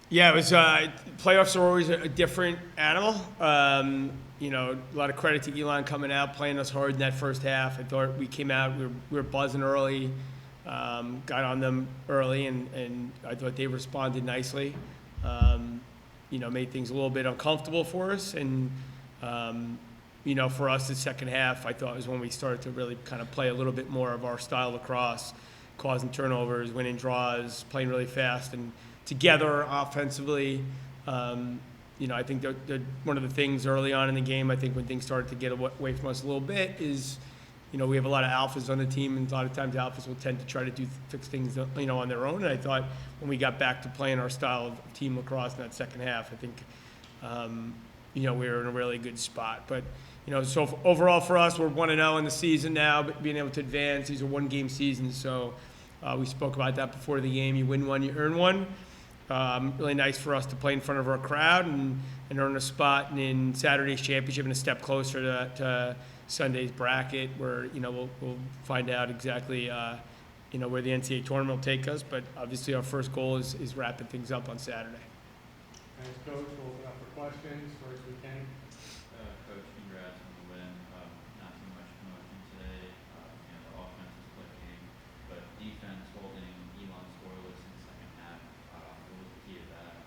Yeah, it was. Playoffs are always a different animal. A lot of credit to Elon coming out, playing us hard in that first half. I thought we came out, we were buzzing early, got on them early, and I thought they responded nicely. Made things a little bit uncomfortable for us, and for us, the second half, I thought was when we started to really kind of play a little bit more of our style of lacrosse, causing turnovers, winning draws, playing really fast, and together offensively. I think that one of the things early on in the game, I think when things started to get away from us a little bit is, we have a lot of alphas on the team, and a lot of times alphas will tend to try to fix things, on their own. And I thought when we got back to playing our style of team lacrosse in that second half, I think, we were in a really good spot. But, so overall for us, we're 1-0 in the season now, but being able to advance. These are one-game seasons, so we spoke about that before the game. You win one, you earn one. Really nice for us to play in front of our crowd and earn a spot in Saturday's championship and a step closer to Sunday's bracket, where we'll find out exactly where the NCAA tournament will take us. But obviously our first goal is wrapping things up on Saturday. Thanks, Coach. We'll open up for questions first we can. Coach, congrats on the win. Not too much promotion today. The offense is clicking, but defense holding Elon scoreless in the second half. What was the key to that?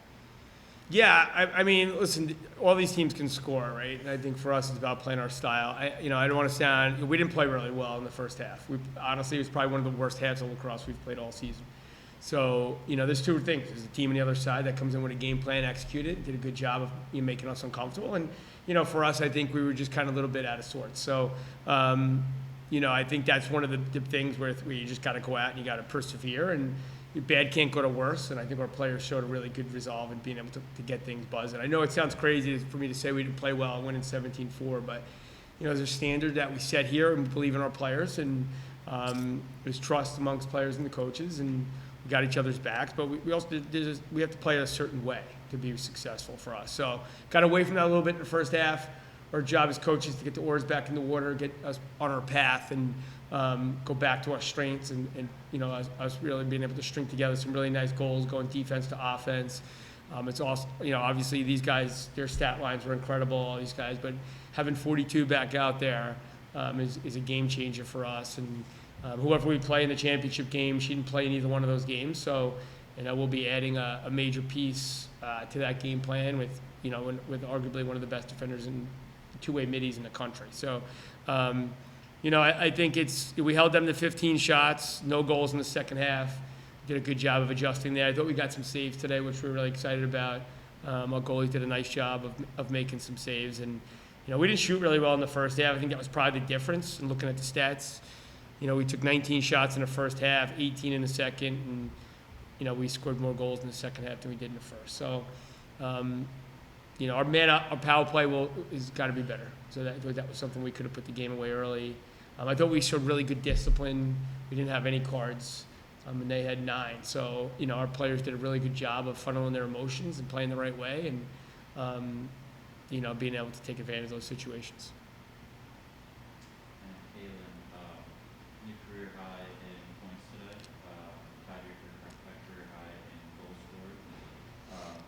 Yeah, I mean, listen, all these teams can score, right? And I think for us, it's about playing our style. I don't want to sound, we didn't play really well in the first half. Honestly, it was probably one of the worst halves of lacrosse we've played all season. So, there's two things. There's a team on the other side that comes in with a game plan, executed, did a good job of making us uncomfortable. And, for us, I think we were just kind of a little bit out of sorts. So, I think that's one of the things where you just got to go out and you got to persevere. And bad can't go to worse. And I think our players showed a really good resolve in being able to get things buzzing. I know it sounds crazy for me to say we didn't play well and win in 17-4, but, there's a standard that we set here and we believe in our players. And there's trust amongst players and the coaches. And we got each other's backs, but we also we have to play a certain way to be successful for us. So got away from that a little bit in the first half. Our job as coaches to get the oars back in the water, get us on our path, and go back to our strengths, and us really being able to string together some really nice goals, going defense to offense. It's also, obviously these guys, their stat lines were incredible, all these guys, but having 42 back out there is a game changer for us. And whoever we play in the championship game, she didn't play in either one of those games. So, we'll be adding a major piece to that game plan with arguably one of the best defenders in two-way middies in the country. So, I think we held them to 15 shots, no goals in the second half. Did a good job of adjusting there. I thought we got some saves today, which we're really excited about. Our goalies did a nice job of making some saves. And, we didn't shoot really well in the first half. I think that was probably the difference in looking at the stats. We took 19 shots in the first half, 18 in the second, and, we scored more goals in the second half than we did in the first. So, our power play is got to be better. So that was something we could have put the game away early. I thought we showed really good discipline. We didn't have any cards, and they had 9. So, our players did a really good job of funneling their emotions and playing the right way, and, being able to take advantage of those situations. And Kailyn, new career high in points today, tied your career high in goals scored.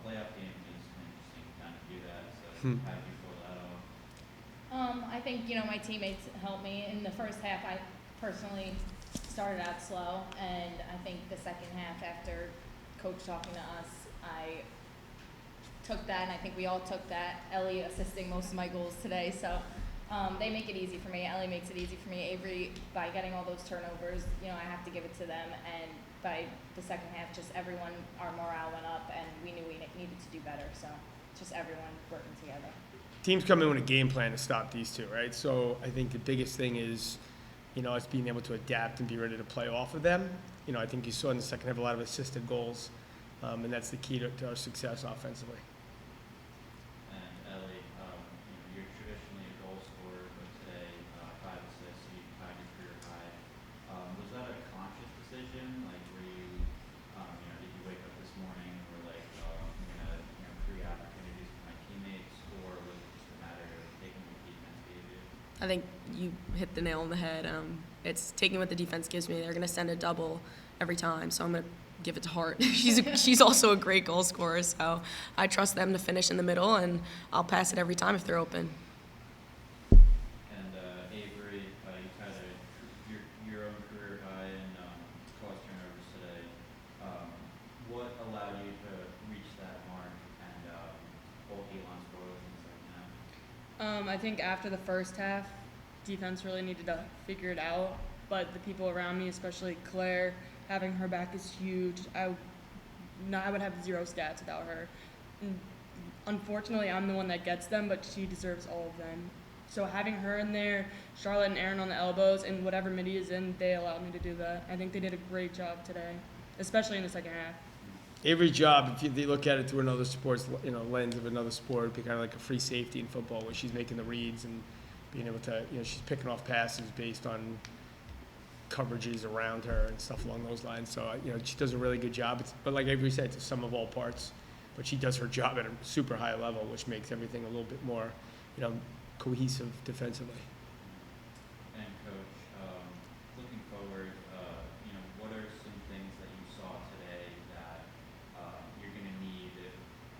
Playoff game is interesting to kind of do that. So how did you pull that off? I think, my teammates helped me. In the first half, I personally started out slow, and I think the second half, after Coach talking to us, I took that, and I think we all took that. Ellie assisting most of my goals today, so they make it easy for me. Ellie makes it easy for me. Avery, by getting all those turnovers, I have to give it to them, and by the second half, just everyone, our morale went up, and we knew we needed to do better, so just everyone working together. Teams come in with a game plan to stop these two, right? So I think the biggest thing is, us being able to adapt and be ready to play off of them. I think you saw in the second half a lot of assisted goals, and that's the key to our success offensively. And Ellie, you're traditionally a goal scorer, but today 5 assists, you tied your career high. Was that a conscious decision? Like, were you, did you wake up this morning and were like, I'm gonna create opportunities for my teammates, or was it just a matter of taking what the defense gave you? I think you hit the nail on the head. It's taking what the defense gives me. They're going to send a double every time, so I'm going to give it to Hart. She's also a great goal scorer, so I trust them to finish in the middle, and I'll pass it every time if they're open. And Avery, you had your own career high in cost turnovers today. What allowed you to reach that mark and hold Elon's goal in the second half? I think after the first half, defense really needed to figure it out, but the people around me, especially Claire, having her back is huge. I would have 0 stats without her. Unfortunately, I'm the one that gets them, but she deserves all of them. So having her in there, Charlotte and Aaron on the elbows, and whatever Mitty is in, they allowed me to do that. I think they did a great job today, especially in the second half. Avery's job, if you look at it through another sports, lens of another sport, it'd be kind of like a free safety in football, where she's making the reads and being able to, she's picking off passes based on coverages around her and stuff along those lines. So, she does a really good job. But like Avery said, it's a sum of all parts. But she does her job at a super high level, which makes everything a little bit more, cohesive defensively. And Coach, looking forward, what are some things that you saw today that you're going to need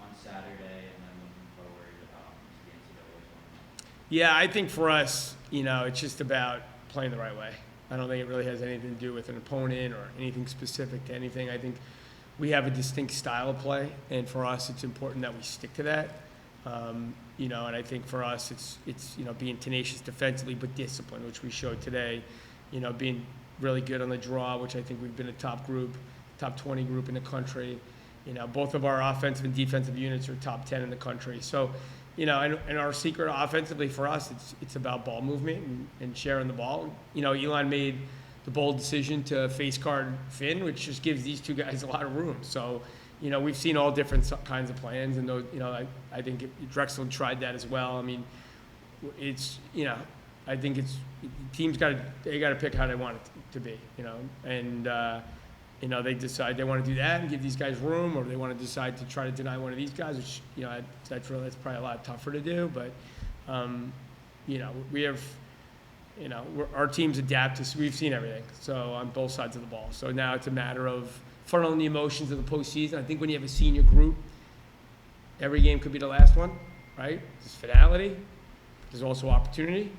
on Saturday, and then looking forward to the NCAA tournament? Yeah, I think for us, it's just about playing the right way. I don't think it really has anything to do with an opponent or anything specific to anything. I think we have a distinct style of play, and for us, it's important that we stick to that. And I think for us, it's being tenacious defensively, but disciplined, which we showed today. Being really good on the draw, which I think we've been a top 20 group in the country. Both of our offensive and defensive units are top 10 in the country. So, and our secret offensively for us, it's about ball movement and sharing the ball. Elon made the bold decision to face guard Finn, which just gives these two guys a lot of room. So, we've seen all different kinds of plans, and those, I think Drexel tried that as well. I mean, it's, I think it's teams got to pick how they want it to be, and they decide they want to do that and give these guys room, or they want to decide to try to deny one of these guys, which that's probably a lot tougher to do. But we have. Our teams adapt to. We've seen everything, so on both sides of the ball. So now it's a matter of funneling the emotions of the postseason. I think when you have a senior group, every game could be the last one, right? There's finality. There's also opportunity.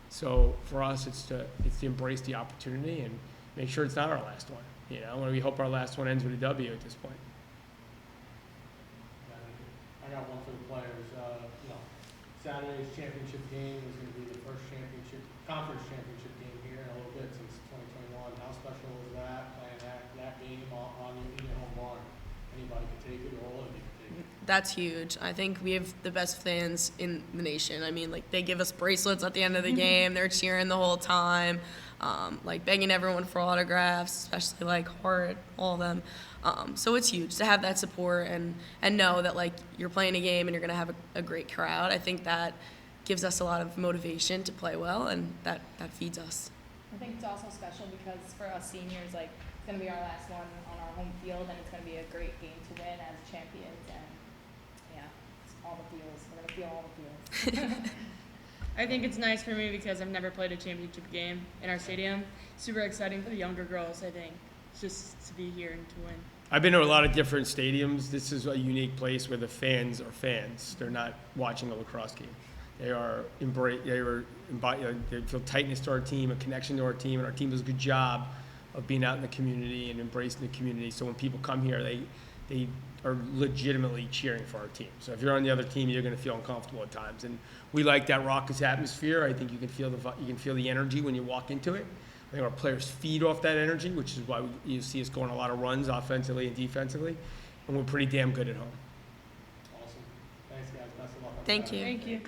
So for us, it's to embrace the opportunity and make sure it's not our last one. When we hope our last one ends with a W at this point. I got one for the players. Saturday's championship game is going to be the first conference championship game here in a little bit since 2021. How special is that, playing that game in your home barn? Anybody can take it, or all of you can take it. That's huge. I think we have the best fans in the nation. I mean, they give us bracelets at the end of the game. They're cheering the whole time, begging everyone for autographs, especially Hart, all of them. So it's huge to have that support and know that you're playing a game and you're going to have a great crowd. I think that gives us a lot of motivation to play well, and that feeds us. I think it's also special because for us seniors, it's going to be our last one on our home field, and it's going to be a great game to win as champions. And yeah, it's all the feels. We're going to feel all the feels. I think it's nice for me because I've never played a championship game in our stadium. Super exciting for the younger girls, I think, just to be here and to win. I've been to a lot of different stadiums. This is a unique place where the fans are fans. They're not watching a lacrosse game. They feel tightness to our team, a connection to our team, and our team does a good job of being out in the community and embracing the community. So when people come here, they are legitimately cheering for our team. So if you're on the other team, you're going to feel uncomfortable at times. And we like that raucous atmosphere. I think you can feel the energy when you walk into it. I think our players feed off that energy, which is why you see us going a lot of runs offensively and defensively. And we're pretty damn good at home. Awesome. Thanks, guys. Best of luck on Thank Saturday. you. Thank you.